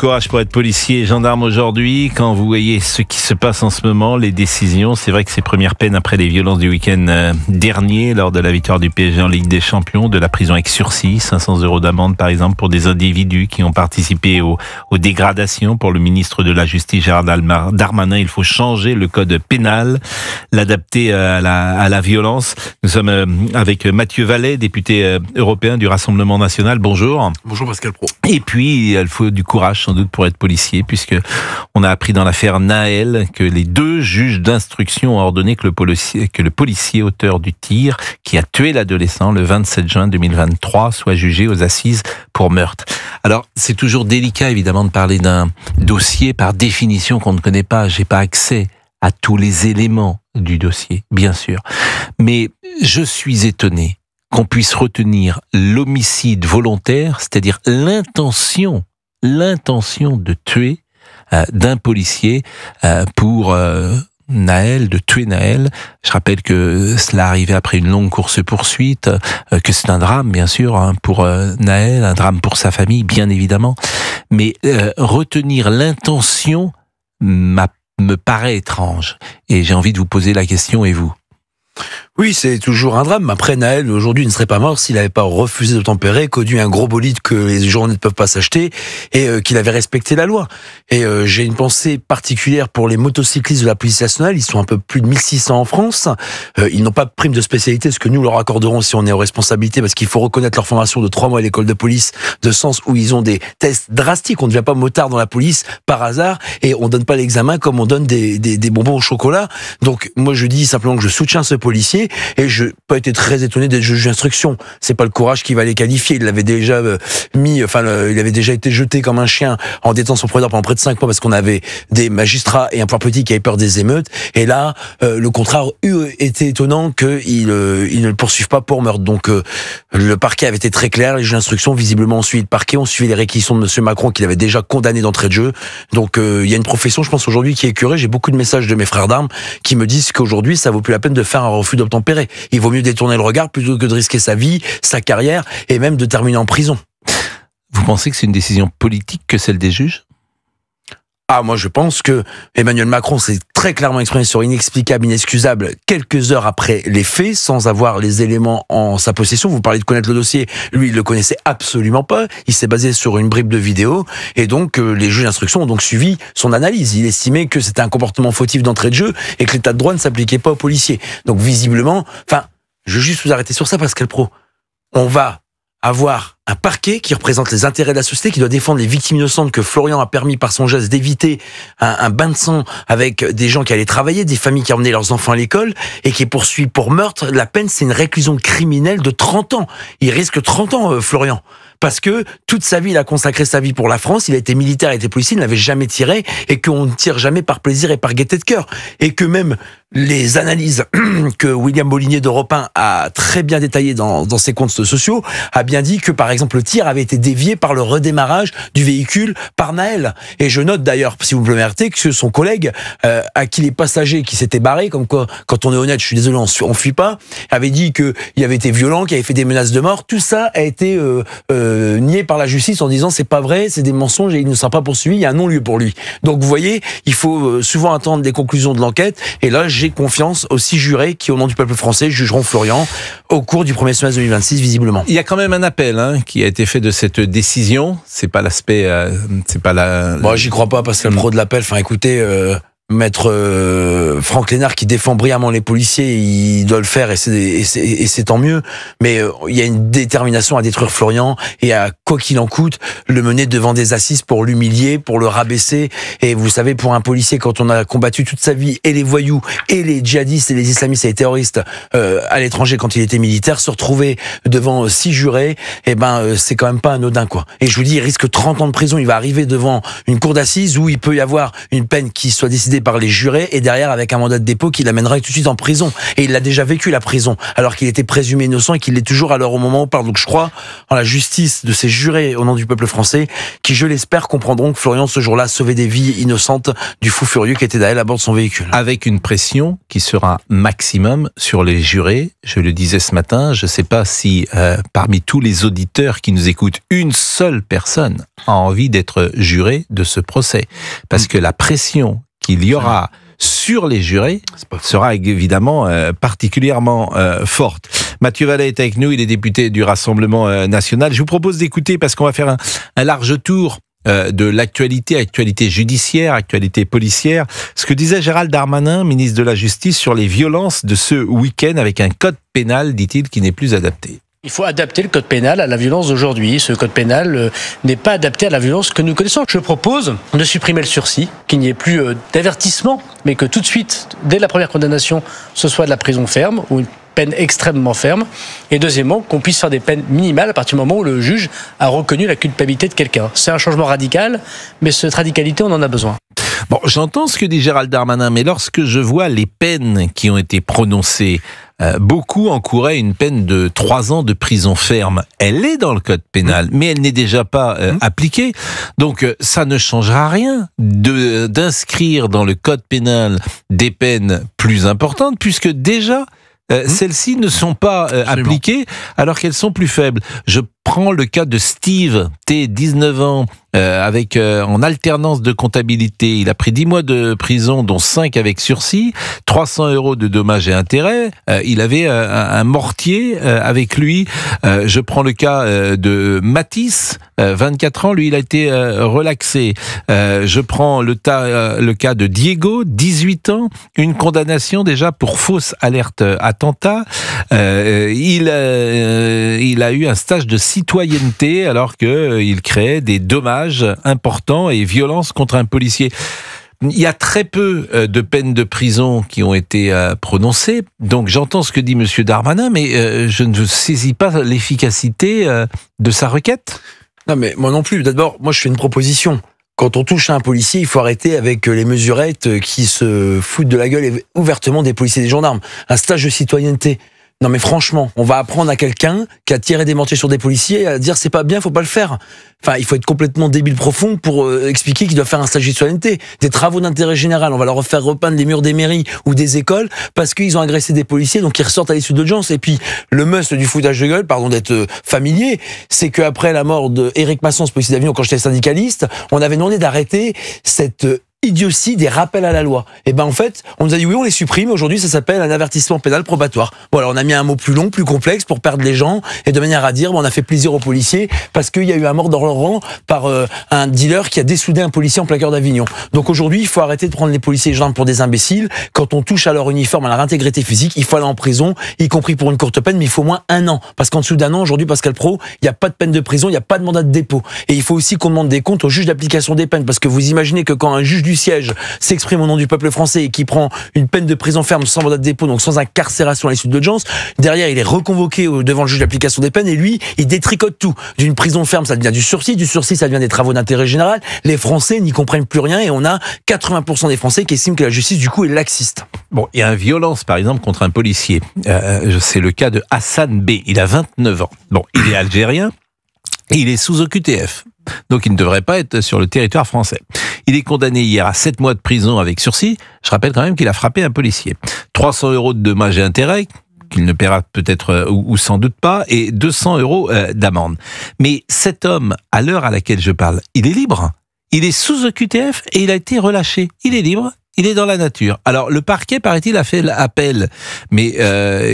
courage pour être policier et gendarme aujourd'hui. Quand vous voyez ce qui se passe en ce moment, les décisions, c'est vrai que ces premières peines après les violences du week-end dernier, lors de la victoire du PSG en Ligue des Champions, de la prison avec sursis, 500 € d'amende par exemple pour des individus qui ont participé aux dégradations. Pour le ministre de la Justice Gérald Darmanin, il faut changer le code pénal, l'adapter à la violence. Nous sommes avec Mathieu Vallet, député européen du Rassemblement national. Bonjour. Bonjour Pascal Pro. Et puis, il faut du courage sans doute pour être policier, puisque on a appris dans l'affaire Nahel que les 2 juges d'instruction ont ordonné que le policier auteur du tir qui a tué l'adolescent le 27 juin 2023 soit jugé aux assises pour meurtre. Alors, c'est toujours délicat évidemment de parler d'un dossier par définition qu'on ne connaît pas. J'ai pas accès à tous les éléments du dossier, bien sûr. Mais je suis étonné qu'on puisse retenir l'homicide volontaire, c'est-à-dire l'intention de tuer d'un policier pour Nahel, de tuer Nahel. Je rappelle que cela arrivait après une longue course-poursuite, que c'est un drame, bien sûr, pour Nahel, un drame pour sa famille, bien évidemment. Mais retenir l'intention me paraît étrange. Et j'ai envie de vous poser la question, et vous ? Oui, c'est toujours un drame. Après, Nahel, aujourd'hui, ne serait pas mort s'il n'avait pas refusé d'obtempérer, conduit un gros bolide que les journées ne peuvent pas s'acheter et qu'il avait respecté la loi. Et j'ai une pensée particulière pour les motocyclistes de la police nationale. Ils sont un peu plus de 1600 en France. Ils n'ont pas de prime de spécialité, ce que nous leur accorderons si on est aux responsabilités, parce qu'il faut reconnaître leur formation de 3 mois à l'école de police, de sens où ils ont des tests drastiques. On ne devient pas motard dans la police par hasard et on donne pas l'examen comme on donne des bonbons au chocolat. Donc, moi, je dis simplement que je soutiens ce policier. Et je n'ai pas été très étonné d'être juge d'instruction. C'est pas le courage qui va les qualifier. Il l'avait déjà il avait déjà été jeté comme un chien en détention provisoire pendant près de 5 mois parce qu'on avait des magistrats et un pouvoir politique qui avaient peur des émeutes. Et là, le contraire était étonnant qu'ils ne le poursuivent pas pour meurtre. Donc, le parquet avait été très clair. Les juges d'instruction, visiblement, ont suivi le parquet, ont suivi les réquisitions de monsieur Macron qu'il avait déjà condamné d'entrée de jeu. Donc, il y a une profession, je pense, aujourd'hui qui est écœurée. J'ai beaucoup de messages de mes frères d'armes qui me disent qu'aujourd'hui, ça vaut plus la peine de faire un refus d'obtempérer. Il vaut mieux détourner le regard plutôt que de risquer sa vie, sa carrière et même de terminer en prison. Vous pensez que c'est une décision politique que celle des juges ? Ah, moi je pense que Emmanuel Macron s'est très clairement exprimé sur inexplicable, inexcusable quelques heures après les faits, sans avoir les éléments en sa possession. Vous parlez de connaître le dossier, lui il le connaissait absolument pas, il s'est basé sur une bribe de vidéo, et donc les juges d'instruction ont donc suivi son analyse. Il estimait que c'était un comportement fautif d'entrée de jeu, et que l'état de droit ne s'appliquait pas aux policiers. Donc visiblement, je veux juste vous arrêter sur ça, Pascal Pro. On va avoir un parquet qui représente les intérêts de la société, qui doit défendre les victimes innocentes que Florian a permis par son geste d'éviter un bain de sang avec des gens qui allaient travailler, des familles qui emmenaient leurs enfants à l'école et qui est poursuivi pour meurtre. La peine, c'est une réclusion criminelle de 30 ans. Il risque 30 ans, Florian. Parce que toute sa vie, il a consacré sa vie pour la France, il a été militaire, il a été policier, il n'avait jamais tiré, et qu'on ne tire jamais par plaisir et par gaieté de cœur. Et que même les analyses que William Molinier d'Europe 1 a très bien détaillées dans ses comptes sociaux, a bien dit que, par exemple, le tir avait été dévié par le redémarrage du véhicule par Nahel. Et je note d'ailleurs, si vous me permettez, que son collègue, à qui les passagers qui s'étaient barrés, comme quoi, quand on est honnête, je suis désolé, on fuit pas, avait dit qu'il avait été violent, qu'il avait fait des menaces de mort. Tout ça a été nié par la justice en disant c'est pas vrai, c'est des mensonges et il ne sera pas poursuivi, il y a un non-lieu pour lui. Donc vous voyez, il faut souvent attendre les conclusions de l'enquête, et là j'ai confiance aux 6 jurés qui, au nom du peuple français, jugeront Florian au cours du premier semestre 2026, visiblement. Il y a quand même un appel qui a été fait de cette décision. C'est pas l'aspect, Bon, j'y crois pas, Pascal Pro, de l'appel. Écoutez, Maître Franck Lénard, qui défend brillamment les policiers, il doit le faire et c'est tant mieux. Mais il y a une détermination à détruire Florian et à, quoi qu'il en coûte, le mener devant des assises pour l'humilier, pour le rabaisser. Et vous savez, pour un policier, quand on a combattu toute sa vie et les voyous et les djihadistes et les islamistes et les terroristes à l'étranger quand il était militaire, se retrouver devant 6 jurés, c'est quand même pas anodin, quoi. Et je vous dis, il risque 30 ans de prison. Il va arriver devant une cour d'assises où il peut y avoir une peine qui soit décidée décidé par les jurés et derrière avec un mandat de dépôt qui l'amènera tout de suite en prison. Et il l'a déjà vécu, la prison, alors qu'il était présumé innocent et qu'il l'est toujours à l'heure au moment où on parle. Donc je crois en la justice de ces jurés au nom du peuple français qui, je l'espère, comprendront que Florian, ce jour-là, sauvait des vies innocentes du fou furieux qui était Naël à bord de son véhicule. Avec une pression qui sera maximum sur les jurés. Je le disais ce matin, je ne sais pas si parmi tous les auditeurs qui nous écoutent, une seule personne a envie d'être juré de ce procès. Parce que la pression qu'il y aura sur les jurés sera évidemment particulièrement forte. Mathieu Vallet est avec nous, il est député du Rassemblement national. Je vous propose d'écouter, parce qu'on va faire un large tour de l'actualité judiciaire, actualité policière, ce que disait Gérald Darmanin, ministre de la Justice, sur les violences de ce week-end avec un code pénal, dit-il, qui n'est plus adapté. Il faut adapter le code pénal à la violence d'aujourd'hui. Ce code pénal n'est pas adapté à la violence que nous connaissons. Je propose de supprimer le sursis, qu'il n'y ait plus d'avertissement, mais que tout de suite, dès la première condamnation, ce soit de la prison ferme ou une peine extrêmement ferme. Et deuxièmement, qu'on puisse faire des peines minimales à partir du moment où le juge a reconnu la culpabilité de quelqu'un. C'est un changement radical, mais cette radicalité, on en a besoin. Bon, j'entends ce que dit Gérald Darmanin, mais lorsque je vois les peines qui ont été prononcées, beaucoup encouraient une peine de 3 ans de prison ferme. Elle est dans le code pénal, mais elle n'est déjà pas appliquée. Donc, ça ne changera rien d'inscrire dans le code pénal des peines plus importantes, puisque déjà, celles-ci ne sont pas appliquées alors qu'elles sont plus faibles. Je prends le cas de Steve, T, 19 ans, avec en alternance de comptabilité. Il a pris 10 mois de prison, dont 5 avec sursis, 300 € de dommages et intérêts. Il avait un mortier avec lui. Je prends le cas de Mathis, 24 ans, lui il a été relaxé. Je prends le cas de Diego, 18 ans, une condamnation déjà pour fausse alerte attentat. Il a eu un stage de citoyenneté alors qu'il créait des dommages importants et violences contre un policier. Il y a très peu de peines de prison qui ont été prononcées, donc j'entends ce que dit M. Darmanin, mais je ne saisis pas l'efficacité de sa requête. Non mais moi non plus. D'abord, moi je fais une proposition. Quand on touche à un policier, il faut arrêter avec les mesurettes qui se foutent de la gueule ouvertement des policiers et des gendarmes. Un stage de citoyenneté. Non mais franchement, on va apprendre à quelqu'un qui a tiré des mortiers sur des policiers à dire c'est pas bien, faut pas le faire. Enfin, il faut être complètement débile profond pour expliquer qu'il doit faire un stage de citoyenneté. Des travaux d'intérêt général, on va leur faire repeindre les murs des mairies ou des écoles parce qu'ils ont agressé des policiers, donc ils ressortent à l'issue d'audience. Et puis, le must du foutage de gueule, pardon d'être familier, c'est qu'après la mort de Éric Masson, ce policier d'Avignon, quand j'étais syndicaliste, on avait demandé d'arrêter cette idiotie des rappels à la loi. Et ben en fait, on nous a dit oui, on les supprime. Aujourd'hui, ça s'appelle un avertissement pénal probatoire. Voilà, on a mis un mot plus long, plus complexe pour perdre les gens et de manière à dire, on a fait plaisir aux policiers parce qu'il y a eu un mort dans leur rang par un dealer qui a dessoudé un policier en plein cœur d'Avignon. Donc aujourd'hui, il faut arrêter de prendre les policiers et les gendarmes pour des imbéciles. Quand on touche à leur uniforme, à leur intégrité physique, il faut aller en prison, y compris pour une courte peine, mais il faut au moins 1 an. Parce qu'en dessous d'1 an, aujourd'hui, Pascal Praud, il n'y a pas de peine de prison, il n'y a pas de mandat de dépôt. Et il faut aussi qu'on demande des comptes au juge d'application des peines, parce que vous imaginez que quand un juge du siège s'exprime au nom du peuple français et qui prend une peine de prison ferme sans mandat de dépôt, donc sans incarcération à l'issue de l'audience, derrière il est reconvoqué devant le juge d'application des peines et lui, il détricote tout. D'une prison ferme, ça devient du sursis ça devient des travaux d'intérêt général. Les Français n'y comprennent plus rien et on a 80% des Français qui estiment que la justice du coup est laxiste. Bon, il y a une violence par exemple contre un policier. C'est le cas de Hassan B. Il a 29 ans. Bon, il est algérien et il est sous OQTF. Donc il ne devrait pas être sur le territoire français. Il est condamné hier à 7 mois de prison avec sursis. Je rappelle quand même qu'il a frappé un policier. 300 € de dommages et intérêts, qu'il ne paiera peut-être ou sans doute pas, et 200 € d'amende. Mais cet homme, à l'heure à laquelle je parle, il est libre. Il est sous OQTF et il a été relâché. Il est libre. Il est dans la nature. Alors, le parquet, paraît-il, a fait l'appel. Mais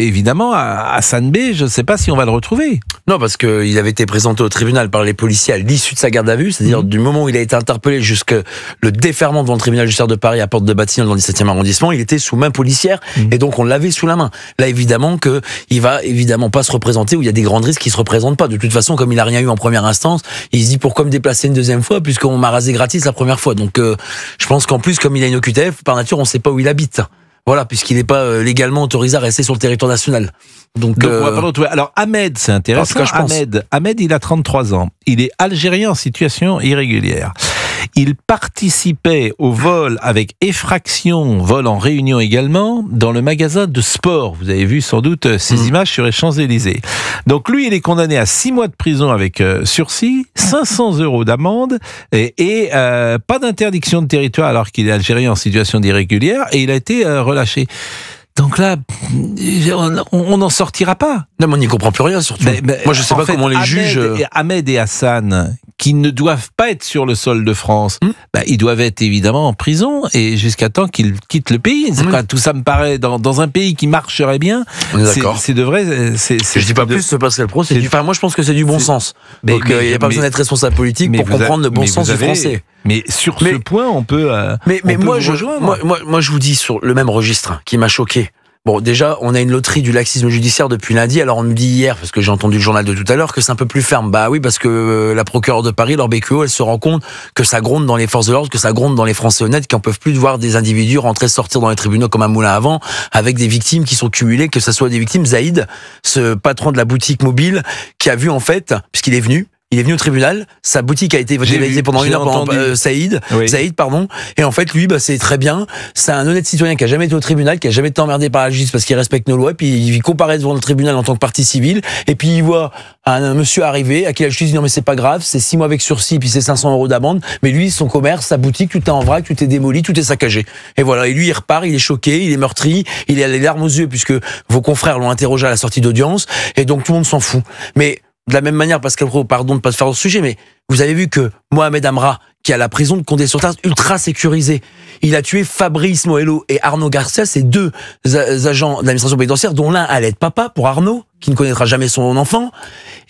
évidemment, à Hassan B, je ne sais pas si on va le retrouver. Non, parce qu'il avait été présenté au tribunal par les policiers à l'issue de sa garde à vue, c'est-à-dire du moment où il a été interpellé jusqu'à le déferment devant le tribunal judiciaire de Paris à Porte de Batignolles dans le 17e arrondissement, il était sous main policière et donc on l'avait sous la main. Là, évidemment qu'il va évidemment pas se représenter, où il y a des grands risques qui se représentent pas. De toute façon, comme il a rien eu en première instance, il se dit pourquoi me déplacer une deuxième fois puisqu'on m'a rasé gratis la première fois. Donc je pense qu'en plus, comme il a une OQTF, par nature, on ne sait pas où il habite. Voilà, puisqu'il n'est pas légalement autorisé à rester sur le territoire national. Donc on va pas le retrouver. Alors Ahmed, c'est intéressant. Ahmed, il a 33 ans. Il est algérien en situation irrégulière. Il participait au vol avec effraction, vol en réunion également, dans le magasin de sport. Vous avez vu sans doute ces images sur les Champs-Élysées. Donc lui, il est condamné à 6 mois de prison avec sursis, 500 € d'amende et pas d'interdiction de territoire alors qu'il est algérien en situation d'irrégulière, et il a été relâché. Donc là, on n'en sortira pas. Non, mais on n'y comprend plus rien, surtout. Moi, je sais pas comment les juges... Ahmed et Hassan, qui ne doivent pas être sur le sol de France, ils doivent être évidemment en prison et jusqu'à temps qu'ils quittent le pays. Tout ça me paraît, dans un pays qui marcherait bien, c'est de vrai... Je dis pas plus, Pascal Pro, moi je pense que c'est du bon sens. Donc il n'y a pas besoin d'être responsable politique pour comprendre le bon sens du français. Mais sur ce point, on peut moi, je vous dis sur le même registre qui m'a choqué. Bon, déjà, on a une loterie du laxisme judiciaire depuis lundi. Alors, on nous dit hier, parce que j'ai entendu le journal de tout à l'heure, que c'est un peu plus ferme. Bah oui, parce que la procureure de Paris, Laure Becqueot, elle se rend compte que ça gronde dans les forces de l'ordre, que ça gronde dans les Français honnêtes, qui en peuvent plus de voir des individus rentrer, sortir dans les tribunaux comme un moulin à vent, avec des victimes qui sont cumulées, que ça soit des victimes. Zaïd, ce patron de la boutique mobile, qui a vu en fait, puisqu'il est venu au tribunal, sa boutique a été dévalisée pendant une heure par Zaïd, pardon. Et en fait, lui, c'est très bien. C'est un honnête citoyen qui a jamais été au tribunal, qui a jamais été emmerdé par la justice parce qu'il respecte nos lois. Et puis il comparaît devant le tribunal en tant que partie civile. Et puis il voit un monsieur arriver à qui la justice dit non mais c'est pas grave, c'est 6 mois avec sursis puis c'est 500 € d'amende. Mais lui, son commerce, sa boutique, tout est en vrac, tout est démoli, tout est saccagé. Et voilà. Et lui, il repart, il est choqué, il est meurtri, il a les larmes aux yeux puisque vos confrères l'ont interrogé à la sortie d'audience. Et donc tout le monde s'en fout. Mais de la même manière, Pascal Pro, pardon de pas se faire dans ce sujet, mais vous avez vu que Mohamed Amra, qui est à la prison de Condé-sur-Tarbes, ultra sécurisé, il a tué Fabrice Moello et Arnaud Garcia, ces deux agents de l'administration pénitentiaire, dont l'un allait être papa pour Arnaud, qui ne connaîtra jamais son enfant.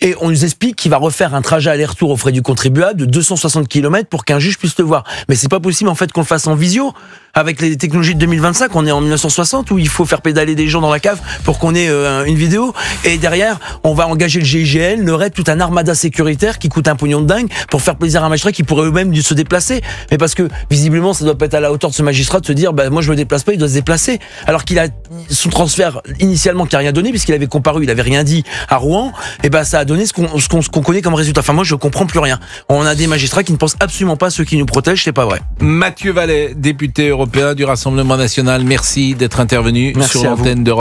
Et on nous explique qu'il va refaire un trajet aller-retour aux frais du contribuable de 260 km pour qu'un juge puisse le voir. Mais c'est pas possible, en fait, qu'on le fasse en visio. Avec les technologies de 2025, on est en 1960 où il faut faire pédaler des gens dans la cave pour qu'on ait une vidéo. Et derrière, on va engager le GIGN, le RAID, tout un armada sécuritaire qui coûte un pognon de dingue pour faire plaisir à un magistrat qui pourrait eux-mêmes se déplacer. Mais parce que, visiblement, ça doit pas être à la hauteur de ce magistrat de se dire, moi je me déplace pas, il doit se déplacer. Alors qu'il a son transfert initialement qui a rien donné puisqu'il avait comparu, il avait rien dit à Rouen, et ça a donné ce qu'on connaît comme résultat. Enfin, moi je comprends plus rien. On a des magistrats qui ne pensent absolument pas à ceux qui nous protègent, c'est pas vrai. Mathieu Vallet, député européen du Rassemblement National, merci d'être intervenu sur l'antenne de